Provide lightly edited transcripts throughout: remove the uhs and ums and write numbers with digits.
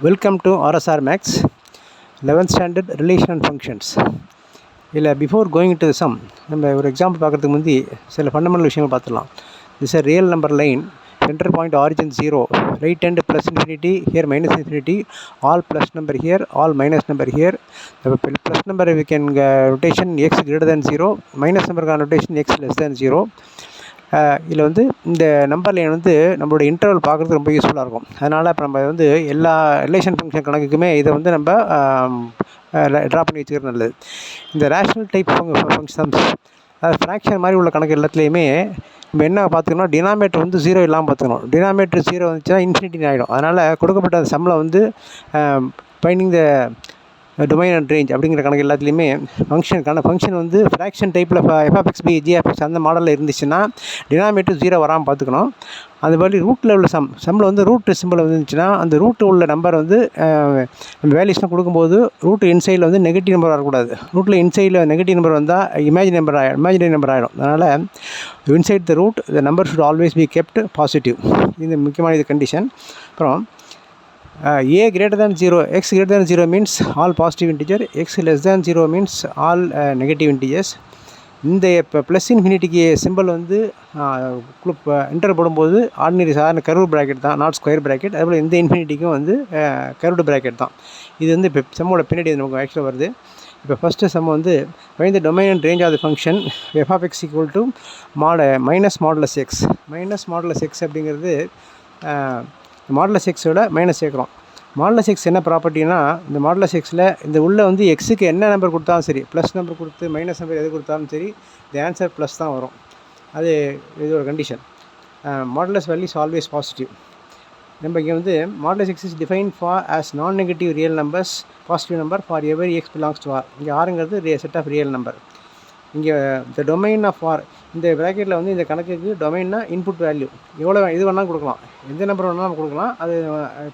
Welcome to RSR Max 11th standard relation and functions. Before going into the sum, நம்ம ஒரு example பார்க்குறதுக்கு முந்தி சில ஃபண்டமெண்டல் விஷயங்கள் பார்த்துடலாம். This is a real number line, center point origin 0, right end plus infinity, here minus infinity, all plus number here, all minus number here. The plus number we can rotation x greater than 0, minus number rotation x less than 0. இதில் வந்து இந்த number line வந்து நம்மளோட interval பார்க்குறதுக்கு ரொம்ப யூஸ்ஃபுல்லாக இருக்கும். அதனால் இப்போ நம்ம வந்து எல்லா ரிலேஷன் ஃபங்க்ஷன் கணக்குக்குமே இதை வந்து நம்ம ட்ரா பண்ணி வச்சுக்கிறது நல்லது. இந்த ரேஷனல் டைப் ஃபங்க்ஷன்ஸ் அதாவது ஃப்ராக்ஷன் மாதிரி உள்ள கணக்கு எல்லாத்துலேயுமே நம்ம என்ன பார்த்துக்கணும், டினாமேட்டர் வந்து 0 இல்லாமல் பார்த்துக்கணும். டினாமேட்டர் 0 வந்துச்சுன்னா இன்ஃபினிட்டி ஆகிடும். அதனால் கொடுக்கப்பட்ட அந்த சம்மில் வந்து finding the domain and range அப்படிங்கிற கணக்கு எல்லாத்துலேயுமே ஃபங்க்ஷன் வந்து ஃப்ராக்ஷன் டைப்பில் எஃப்எக்ஸ்பி ஜிஎஃப்எக்ஸ் அந்த மாடலில் இருந்துச்சுன்னா டினாமேட்டர் 0 வராமல் பார்த்துக்கணும். அது மாதிரி ரூட்டில் உள்ள சம்மில் வந்து ரூட் சிம்பிள் வந்துச்சுன்னா அந்த ரூட்டு உள்ள நம்பர் வந்து நம்ம வேல்யூஸ்லாம் கொடுக்கும்போது ரூட்டு இன்சைடில் வந்து நெகட்டிவ் நம்பர் வரக்கூடாது. ரூட்டில் இன்சைடில் நெகட்டிவ் நம்பர் வந்தால் இமேஜினரி நம்பர் ஆகிடும். அதனால் inside the root the number should always be kept positive. இது முக்கியமான இது கண்டிஷன். அப்புறம் a greater than 0, x greater than 0 means all positive integer, x less than 0 means all negative integers. இந்த இப்போ plus இன்ஃபினிட்டிக்கு simple வந்து enter போடும்போது ordinary சாதாரண curve bracket தான், நாட் ஸ்கொயர் ப்ராக்கெட். அதுபோல் இந்த இன்ஃபினிட்டிக்கும் வந்து கர்வ்டு ப்ராக்கெட் தான். இது வந்து இப்போ சம்மோட பின்னாடி நமக்கு ஆக்சுவலாக வருது. இப்போ ஃபஸ்ட்டு சம் வந்து find the domain and range of the function f of x equal to minus modulus x. Minus modulus x அப்படிங்கிறது மாடுலஸ் எக்ஸோட மைனஸ் சேர்க்குறோம். மாடுலஸ் எக்ஸ் என்ன ப்ராப்பர்ட்டினா, இந்த மாடுலஸ் எக்ஸில் இந்த உள்ளே வந்து எக்ஸுக்கு என்ன நம்பர் கொடுத்தாலும் சரி, ப்ளஸ் நம்பர் கொடுத்து மைனஸ் நம்பர் எது கொடுத்தாலும் சரி, தி ஆன்சர் ப்ளஸ் தான் வரும். அது இது ஒரு condition. Modulus value is always positive. நம்ம இங்கே வந்து modulus X is define for as non negative real numbers positive number for every X belongs to R. இங்கே ஆறுங்கிறது செட் ஆஃப் ரியல் நம்பர். இங்கே த டொமைன் ஆஃப் ஆர், இந்த ப்ராக்கெட்டில் வந்து இந்த கணக்குக்கு டொமைன்னா இன்புட் வேல்யூ எவ்வளோ இது வேணாலும் கொடுக்கலாம், எந்த நம்பர் வேணாலும் நம்ம கொடுக்கலாம். அது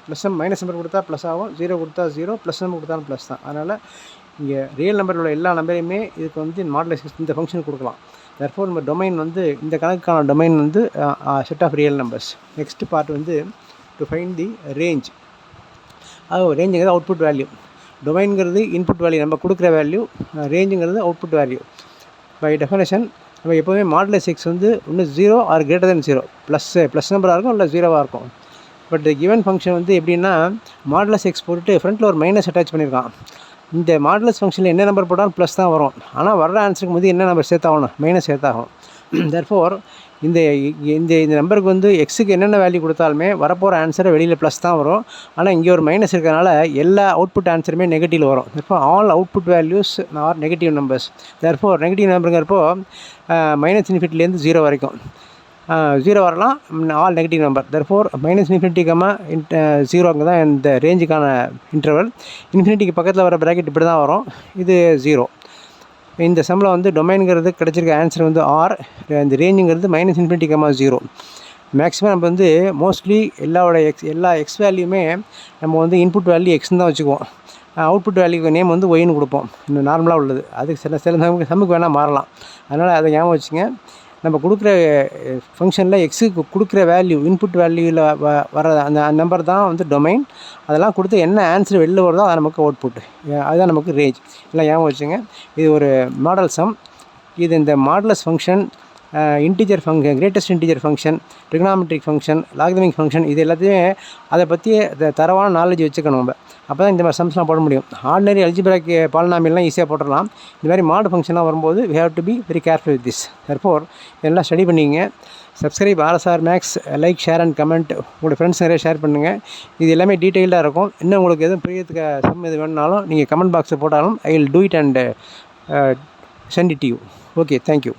ப்ளஸ் மைனஸ் நம்பர் கொடுத்தா ப்ளஸ் ஆகும், 0 கொடுத்தா 0, ப்ளஸ் நம்பர் கொடுத்தாலும் ப்ளஸ் தான். அதனால் இங்கே ரியல் நம்பரில் உள்ள எல்லா நம்பரையுமே இதுக்கு வந்து மாடுலஸ் இந்த ஃபங்க்ஷனுக்கு கொடுக்கலாம். தர்ஃபோர் நம்ம டொமைன் வந்து இந்த கணக்குக்கான டொமைன் வந்து set of real numbers. Next part வந்து டு ஃபைண்ட் தி ரேஞ்ச். ரேஞ்சுங்கிறது அவுட்புட் வேல்யூ, டொமைனுங்கிறது இன்புட் வேல்யூ நம்ம கொடுக்குற வேல்யூ, ரேஞ்சுங்கிறது அவுட்புட் வேல்யூ. பை டெஃபினேஷன் நம்ம எப்போவுமே மாடுலஸ் எக்ஸ் வந்து ஒன்று 0 ஆர் கிரேட்டர் தென் 0, ப்ளஸ் நம்பராக இருக்கும் இல்லை 0வாக இருக்கும். பட் கிவன் ஃபங்க்ஷன் வந்து எப்படின்னா மாடுலஸ் எக்ஸ் போட்டுட்டு ஃப்ரண்ட்டில் ஒரு மைனஸ் அட்டாச் பண்ணியிருக்கான். இந்த மாடுலஸ் ஃபங்க்ஷனில் என்ன நம்பர் போட்டாலும் ப்ளஸ் தான் வரும். ஆனால் வர்ற ஆன்சருக்கு வந்து என்ன நம்பர் சேர்த்தாகணும், மைனஸ் சேர்த்தாகணும். தர்ஃபோர் இந்த இந்த நம்பருக்கு வந்து எக்ஸுக்கு என்னென்ன வேல்யூ கொடுத்தாலுமே வரப்போகிற ஆன்சரை வெளியில் ப்ளஸ் தான் வரும். ஆனால் இங்கே ஒரு மைனஸ் இருக்கிறதுனால எல்லா அவுட்புட் ஆன்சருமே நெகட்டிவ் வரும். Therefore all output values are negative numbers. Therefore negative நம்பருங்கிறப்போ மைனஸ் இன்ஃபினிட்டிலேருந்து 0 வரைக்கும் 0 வரலாம், all negative number. Therefore minus infinity 0 அங்கே தான் இந்த ரேஞ்சுக்கான இன்டர்வல். இன்ஃபினிட்டிக்கு பக்கத்தில் வர ப்ராக்கெட் இப்படி தான் வரும், இது 0. இந்த சம்மில் வந்து டொமைனுங்கிறது கிடச்சிருக்க ஆன்சர் வந்து ஆர், இந்த ரேஞ்சுங்கிறது மைனஸ் இன்ஃபினிட்டி 0. மேக்ஸிமம் நம்ம வந்து மோஸ்ட்லி எல்லா எக்ஸ் வேல்யூமே நம்ம வந்து இன்புட் வேல்யூ எக்ஸ்ன்னு தான் வச்சுக்குவோம். அவுட்புட் வேல்யூக்கு நேம் வந்து ஒய்னு கொடுப்போம், இன்னும் நார்மலாக உள்ளது. அதுக்கு சில சம்முக்கு வேணால் மாறலாம். அதனால் அதை ஞாபகம் வச்சுங்க. நம்ம கொடுக்குற ஃபங்க்ஷனில் எக்ஸுக்கு கொடுக்குற வேல்யூ இன்புட் வேல்யூவில் வர அந்த நம்பர் தான் வந்து டொமைன். அதெல்லாம் கொடுத்து என்ன ஆன்சர் வெளில வருதோ அது நமக்கு அவுட்புட், அதுதான் நமக்கு ரேஞ்ச். எல்லாம் ஞாபகம் வச்சுங்க. இது ஒரு மாடல் சம். இது இந்த modulus function, integer function, greatest integer function, trigonometric function, logarithmic function, இது எல்லாத்தையுமே அதை பற்றி தரவான நாலேஜ் வச்சுக்கணும். நம்ம அப்போ தான் இந்த மாதிரி சம்ஸ்லாம் போட முடியும். ஆர்டினரி அல்ஜிப்ராக் பாலினாமியல்லாம் ஈஸியாக போட்டுடலாம். இந்த மாதிரி மாடு ஃபங்க்ஷனாக வரும்போது we have to be very careful with this. therefore எல்லாம் ஸ்டடி பண்ணிங்க. Subscribe RSR maths, like, share and comment. உங்களோட ஃப்ரெண்ட்ஸ் நிறைய ஷேர் பண்ணுங்கள். இது எல்லாமே டீட்டெயில்டாக இருக்கும். இன்னும் உங்களுக்கு எதுவும் புரியறதுக்கு சம் எது வேணுனாலும் நீங்கள் கமெண்ட் பாக்ஸில் போட்டாலும் I will do it and send it to you. Okay, thank you.